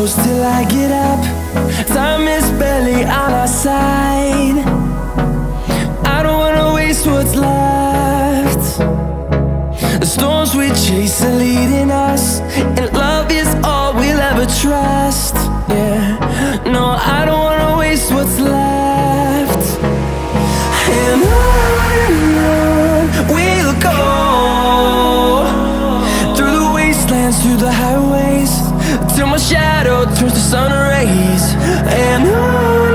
close till I get up. Time is barely on our side. I don't wanna waste what's left. The storms we chase are leading us, and love is all we'll ever trust. Yeah, no, I don't wanna waste what's left. And on we'll go, through the wastelands, through the highways, till my shadow turns to sun rays. And on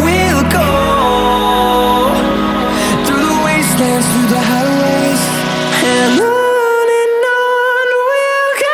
we'll go, through the wastelands, through the highways, and on we'll go.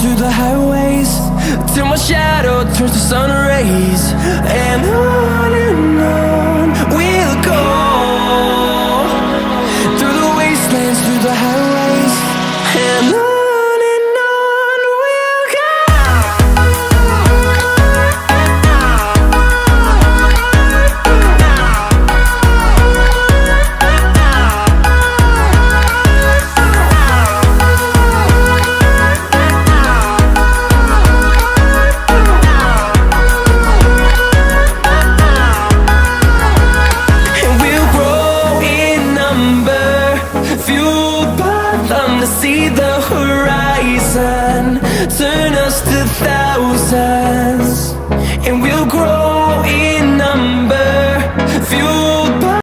Through the highways, till my shadow turns to sun rays. And on we'll go, through the wastelands, through the highways, and on we'll go. Fueled by them to see the horizon, turn